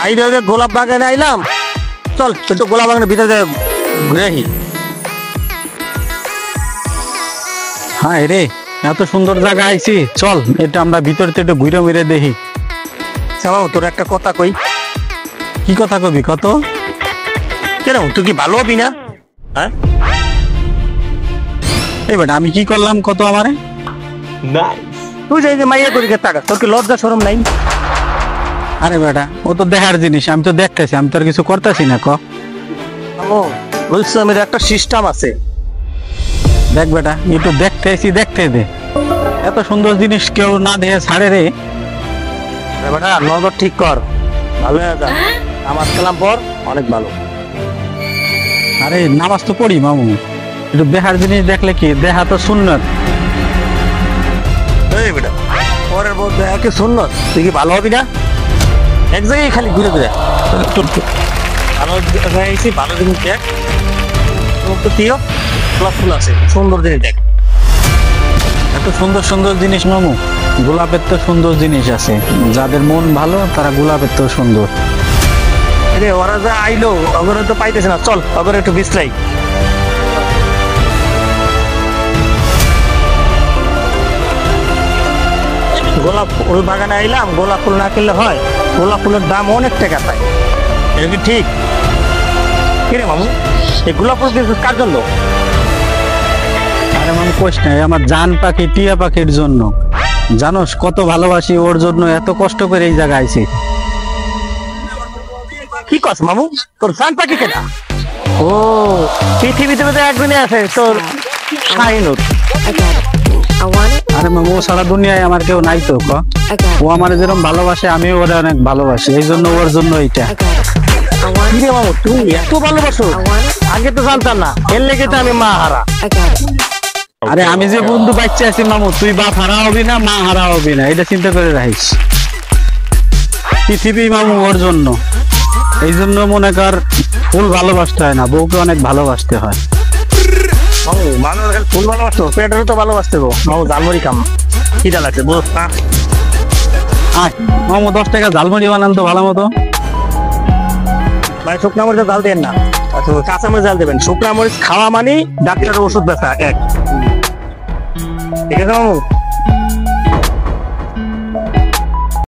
আইরে গোলাপ বাগানে আইলাম, চল একটু গোলাপ বাগানের ভিতরে ঘুরে আসি। হ্যাঁ রে, এত সুন্দর জায়গা আইছি, চল এটা আমরা ভিতরে একটু ঘুরে ঘুরে দেখি। চাও তোর একটা কথা কই। কি কথা কবি কত? কেন তুই কি ভালো হবি না? হ্যাঁ এই বেটা আমি কি করলাম কত আমারে? তুই যে মাইয়া করি টাকা, তোর কি লজ্জা শরম নাই? আরে বেটা ও তো দেখার জিনিস, আমি তো দেখতেছি, আমি তো আর কিছু করতেছি না। বলছি আমার একটা সিস্টেম আছে। দেখ বেটা একটু দেখতেছি, দেখতে দে। এত সুন্দর জিনিস কেউ না দেখে ছাড়ে রে। বেটা নজর ঠিক কর, ভালো হয়ে যা। নামাজ কালাম পর অনেক ভালো। আরে নামাজ তো পড়ি মামু, একটু দেখার জিনিস দেখলে কি, দেখা তো সুন্নত। এই বেটা পরের বউ দেখাকে সুন্নত, তুই কি ভালো হবি না? এক জায়গায় খালি ঘুরে ঘুরে ভালো জায়গায় ভালো জিনিস দেখ। তোর তো প্রিয় গোলাপ ফুল আছে, সুন্দর জিনিস দেখ। এত সুন্দর সুন্দর জিনিস মামু, গোলাপের তো সুন্দর জিনিস আছে, যাদের মন ভালো তারা গোলাপের তো সুন্দর। রে ওরা যা আইলো ওগুলো তো পাইতেছে না, চল ওগুলো একটু বিশ্রাই। গোলাপ ফুল বাগানে আইলাম, গোলাপ ফুল না কিনলে হয়? গোলাপ ফুলের দাম অনেক টাকা পায়, এটা কি ঠিক? কিরে মামু এই গোলাপ ফুল কিন্তু কার জন্য? আরে মামু কোশ নাই, আমার জান পাখি টিয়া পাখির জন্য। জানোস কত ভালোবাসি ওর জন্য, এত কষ্ট করে এই জায়গায় আইছি। কি কস মামু, তোর জান পাখি কেনা? ও পৃথিবীতে বোধহয় একদিনে আছে তোর শাহিনুর। আরে মামু ও সারা দুনিয়ায় আমার কেউ নাই তো। ও আমার যেরকম ভালোবাসে আমিও ওরা অনেক ভালোবাসি, এই জন্য ওর জন্য এইটা। কিরে মামু তুমি এত ভালোবাসো? আগে তো জানতাম না, এর লেগে তো আমি মা হারা। আরে আমি যে বন্ধু বাচ্চা আছি মামু, তুই বাপ হারা হবি না মা হারা হবি না, এটা চিন্তা করে রাখিস। পৃথিবী মামু ওর জন্য, এই জন্য মনে কর ফুল ভালোবাসতে হয় না, বউকে অনেক ভালোবাসতে হয়। মামু মানুষ ফুল ভালোবাসতো, পেটেরও তো ভালোবাসতে গো মামু। জালমুড়ি খাম, খিদা লাগছে বুঝ না? আয় মামু 10 টাকা ঝালমুড়ি বানান তো ভালো মতো। মানে শুকনা মরিচ জাল দেন না, কাঁচা মরিচ জাল দেবেন। শুকনা মরিচ খাওয়া মানে ডাক্তারের ওষুধ বেচা এক। ঠিক আছে মামু?